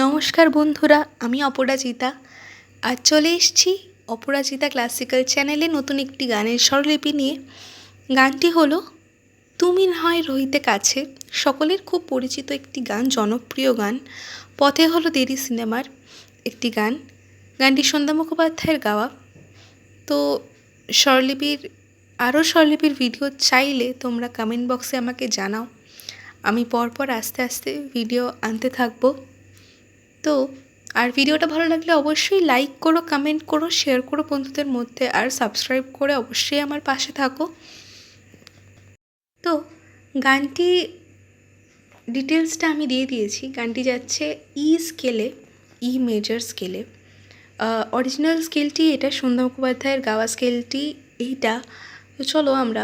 নমস্কার বন্ধুরা, আমি অপরাজিতা। আজ চলে এসেছি অপরাজিতা ক্লাসিক্যাল চ্যানেলে নতুন একটি গানের স্বরলিপি নিয়ে। গানটি হলো তুমি না হয় রহিতে কাছে। সকলের খুব পরিচিত একটি গান, জনপ্রিয় গান। পথে হলো দেরি সিনেমার একটি গান। গানটি সন্ধ্যা মুখোপাধ্যায়ের গাওয়া। তো স্বরলিপির ভিডিও চাইলে তোমরা কমেন্ট বক্সে আমাকে জানাও। আমি পরপর আস্তে আস্তে ভিডিও আনতে থাকবো। তো আর ভিডিওটা ভালো লাগলে অবশ্যই লাইক করো, কমেন্ট করো, শেয়ার করো বন্ধুদের মধ্যে, আর সাবস্ক্রাইব করে অবশ্যই আমার পাশে থাকো। তো গানটি ডিটেলসটা আমি দিয়ে দিয়েছি। গানটি যাচ্ছে ই স্কেলে, ই মেজর স্কেলে। অরিজিনাল স্কেলটি এটা, সন্ধ্যা মুখোপাধ্যায়ের গাওয়া স্কেলটি এইটা। তো চলো আমরা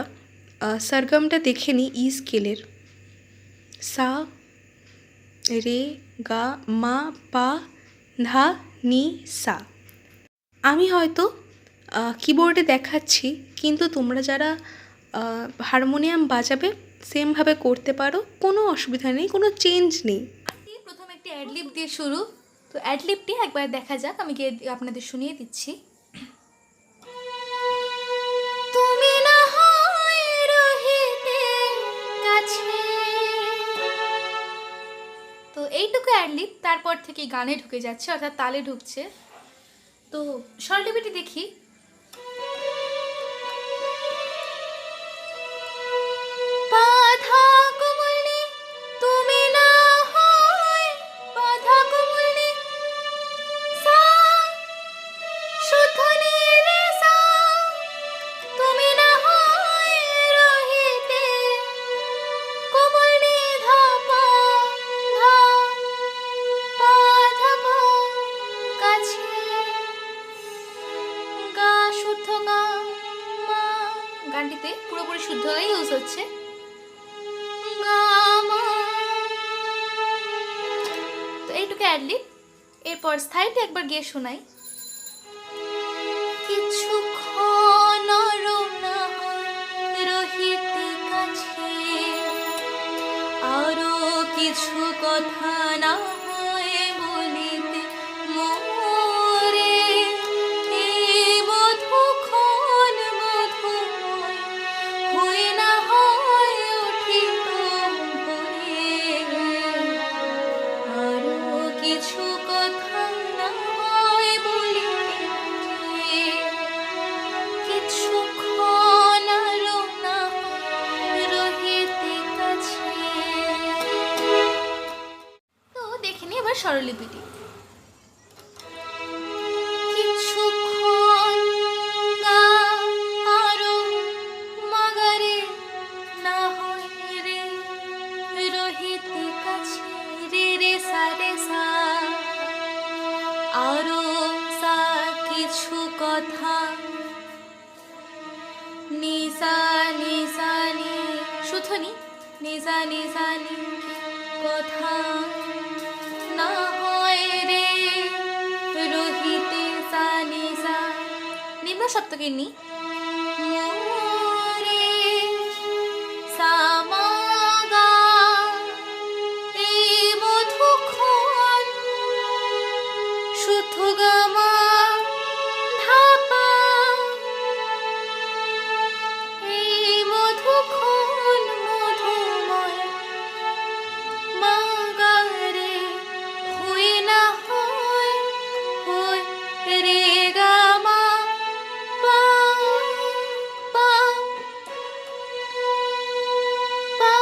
সরগমটা দেখে নিই ই স্কেলের। সা, রে, গা, মা, পা, ধা, নি, সা। আমি হয়তো কিবোর্ডে দেখাচ্ছি, কিন্তু তোমরা যারা হারমোনিয়াম বাজাবে সেমভাবে করতে পারো, কোনো অসুবিধা নেই, কোনো চেঞ্জ নেই। প্রথমে একটি অ্যাডলিপ দিয়ে শুরু। তো অ্যাডলিপটি একবার দেখা যাক, আমি গিয়ে আপনাদের শুনিয়ে দিচ্ছি। তুমি না হয় রহিতে কাছে। তো এইটুকু অ্যাডলিপ, তারপর থেকে গানে ঢুকে যাচ্ছে, অর্থাৎ তালে ঢুকছে। তো স্বরলিপিটি দেখি। গানটিতে পুরোপুরি শুদ্ধ গাই ইউজ হচ্ছে। তো এইটুকু অ্যাডলিপ। এরপর স্থায়ীতে একবার গিয়ে শোনাই। কিছুক্ষণ রহিতে কাছে, আরো কিছু কথা না হয় বলিতে মোরে। এই মধুক্ষণ মধুময় হই না হয় উঠিত ভোরে। আরো কিছু কথা না হয় বলিতে কিছুক্ষণ আরো না রহিতে কাছে। তো দেখে নি এবার স্বরলিপিটি। কিছুক্ষণ গা আরো মাগারে না হয় রে রহিতে কাছে। রে রে সা রে সা। আরো সা কিছু কথা। নিসা নিসা নি শুধুনি। নিসা নিসা নি কথা না হয় রে রহিতে সা নিসা। নিম্ন সপ্তকের নি। মোরে সা মা গা। এই মধুক্ষণ শুদ্ধ গা মা ধা পা। এই মধুক্ষণ মধুময় মা গা রে হই না হয় হই রে গা মা পা পা পা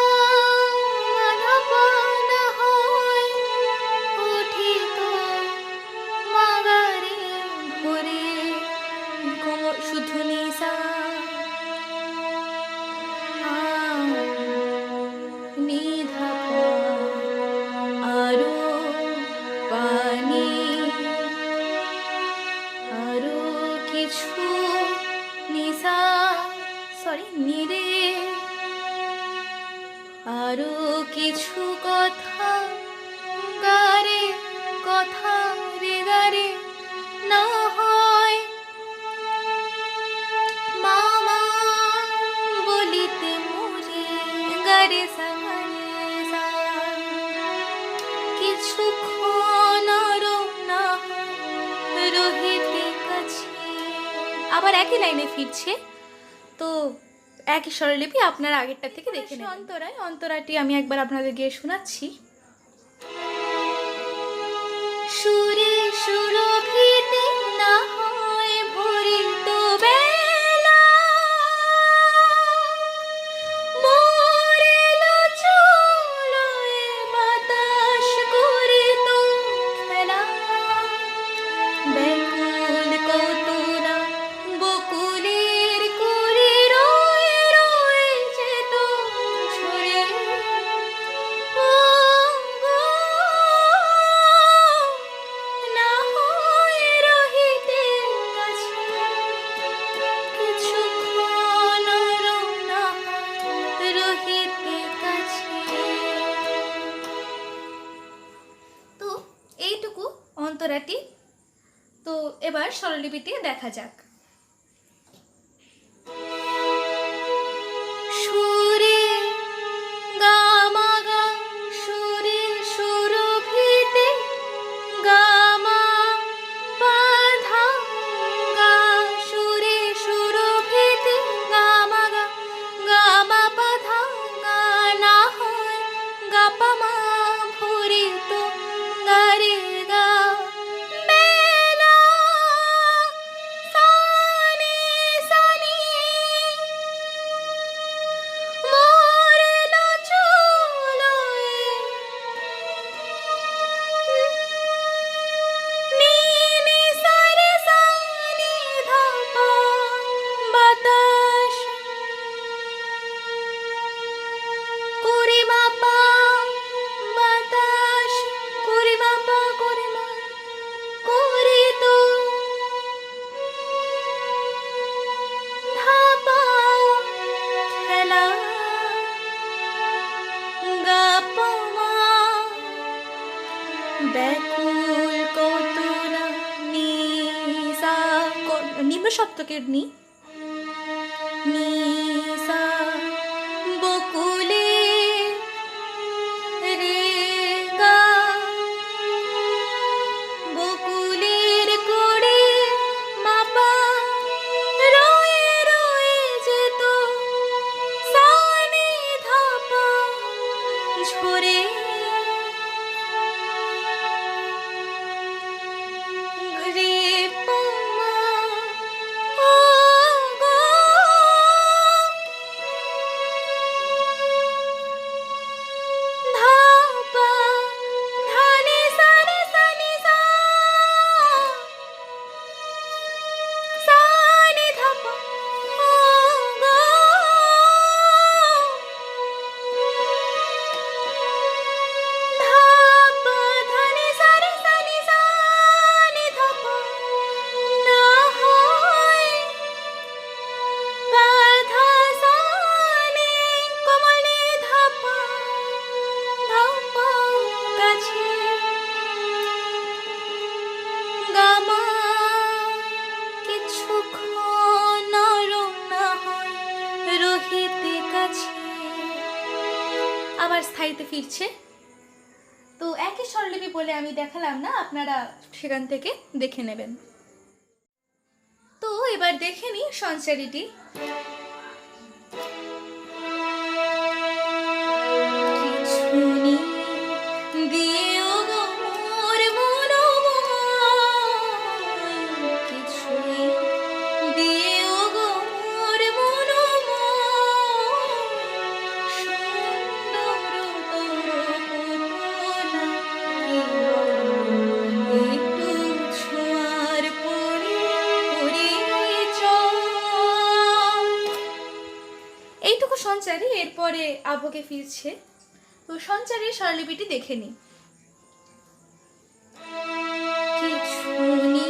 মা ধা পা না হয় উঠিত মা গা রে একই লাইনে ফিরছে। তো একই স্বরলিপি আপনারা আগেরটা থেকে দেখে নেবেন। অন্তরায়, অন্তরাটি আমি একবার আপনাদের গিয়ে শোনাচ্ছি। সুরে সুরভিতে না হয় ভরিত বেলা, মোর এলো চলো এ বাতাস করিত খেলা, ব্যাকুল কত না বকুলের করে রয়ে রয়ে যেত ঝরে। ও গো, না হয় রহিতে কাছে, কিছুক্ষণ আরো না হয় রহিতে কাছে। তো এইটুকু অন্তরাটি। তো এবার স্বরলিপিটি দেখা যাক। সুরে গা মা গা, সুরে সুরভিতে গা মা পা ধা গা, সুরে সুরভিতে গা মা গা, গা মা পা ধা গা, না হয় গা পা মা ভরিত গা রে গা বেলা, সানি সানি মোর এলো চলো নি নি সা রে সা নি ধা পা, বাতাস করে মা পা, বাতাস করে মা পা, করে মা করে তো ধা পা খেলা, গা পা মা ব্যাকুল কত না নি সা, নিম্ন সপ্তকের নি, নি সা বকুলে রে গা, বকুলের করে মা পা রয়ে রয়ে যেত সা নি ধা পা ঝরে। রে পা মা, ও গো, ধা পা ধা নি সা রে সা নি সা, সা নি ধা পা, ও গো, ধা পা ধা নি সা রে সা নি সা নি ধা পা, না হয় পা ধা সা নি কোমল নি ধা পা, ধা পা কাছে গা মা, কিছুক্ষণ আরো না হয় রহিতে কাছে। আবার স্থায়ীতে ফিরছে। তো একই স্বরলিপি বলে আমি দেখালাম না, আপনারা সেখান থেকে দেখে নেবেন। তো এবার দেখে নিই সঞ্চারীটি। কিছুনি দিও গো মোর মনোময়, কিছুই দিও গো মোর মনোময়, সুন্দর তর পুতলা একটু ছোঁয়ার পরে পরে চল। এইটুকু সঞ্চারী। এরপরে আবহকে ফিরছে। তো সঞ্চারীর স্বরলিপিটি দেখে নিই। কিছুনি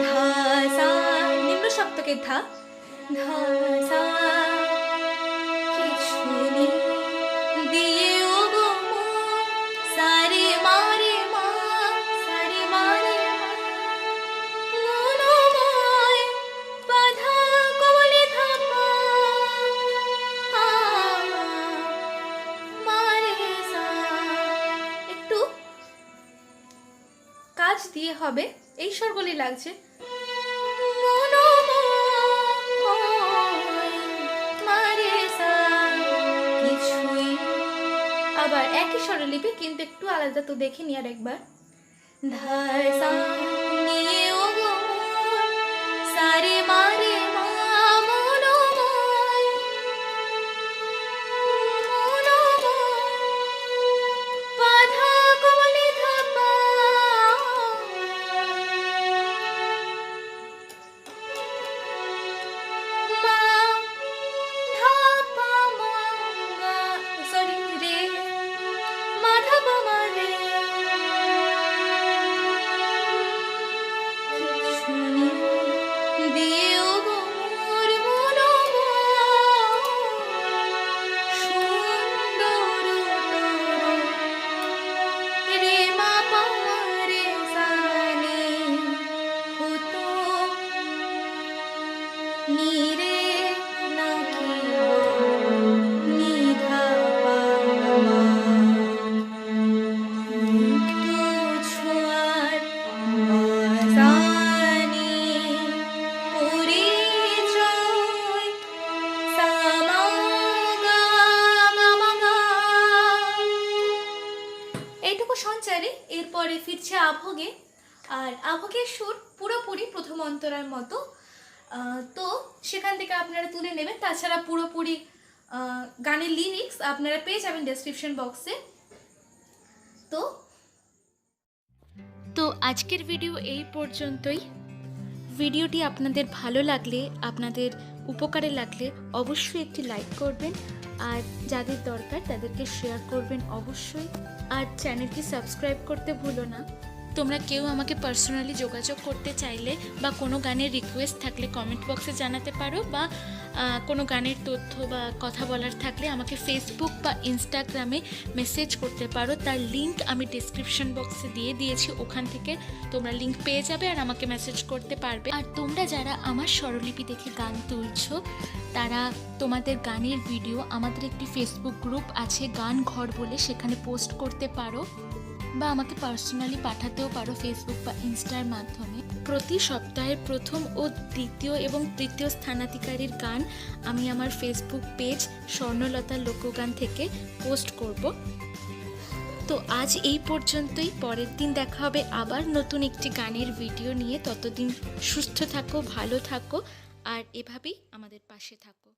ধা সা, নিম্ন সপ্তকের ধা, ধা সা, কিছুনি দিয়ে ও গো মোর, সা রে মা রে মা, সা রে মা রে মা, মনোময় পা ধা কোমলে ধা পা, মা রে সা। একটু কাজ দিয়ে হবে, এই স্বরগুলি লাগছে। মনো একই স্বরলিপি কিন্তু একটু আলাদা, তো দেখে নি আর একবার। ধার সা নিয়ে ও গো মোর, সারে মারে মা মনোময়, মনোময়, পাধা কমলে ধাপা, মা ধাপা মা গা, সরি রে, মা ধাপা মা রে, দিও গো মোর মনোময়, সুন্দর রে মা পা রে সা নি, হতো নি রে না কি নি ধা পা মা, একটু ছোঁয়ার বাজানি পরিচয়, সা মা গা মা মা গা। এইটুকু সঞ্চারে এরপরে ফিরছে আভোগে। আর আভোগের সুর পুরোপুরি প্রথম অন্তরার মতো, তো সেখান থেকে আপনারা তুলে নেবেন। তাছাড়া পুরোপুরি গানের লিরিক্স আপনারা পেয়ে যাবেন ডেসক্রিপশন বক্সে। তো তো আজকের ভিডিও এই পর্যন্তই। ভিডিওটি আপনাদের ভালো লাগলে, আপনাদের উপকারে লাগলে অবশ্যই একটি লাইক করবেন, আর যাদের দরকার তাদেরকে শেয়ার করবেন অবশ্যই। আর চ্যানেলটি সাবস্ক্রাইব করতে ভুলো না। তোমরা কেউ আমাকে পার্সোনালি যোগাযোগ করতে চাইলে বা কোনো গানের রিকোয়েস্ট থাকলে কমেন্ট বক্সে জানাতে পারো, বা কোনো গানের তথ্য বা কথা বলার থাকলে আমাকে ফেসবুক বা ইনস্টাগ্রামে মেসেজ করতে পারো। তার লিঙ্ক আমি ডিসক্রিপশন বক্সে দিয়ে দিয়েছি, ওখান থেকে তোমরা লিঙ্ক পেয়ে যাবে আর আমাকে মেসেজ করতে পারবে। আর তোমরা যারা আমার স্বরলিপি দেখে গান তুলছো, তারা তোমাদের গানের ভিডিও আমাদের একটি ফেসবুক গ্রুপ আছে গান ঘর বলে, সেখানে পোস্ট করতে পারো, বা আমাকে পার্সোনালি পাঠাতেও পারো ফেসবুক বা ইনস্টার মাধ্যমে। প্রতি সপ্তাহের প্রথম ও দ্বিতীয় এবং তৃতীয় স্থানাধিকারীর গান আমি আমার ফেসবুক পেজ স্বর্ণলতা লোকগান থেকে পোস্ট করব। তো আজ এই পর্যন্তই। পরের দিন দেখা হবে আবার নতুন একটি গানের ভিডিও নিয়ে। ততদিন সুস্থ থাকো, ভালো থাকো, আর এভাবেই আমাদের পাশে থাকো।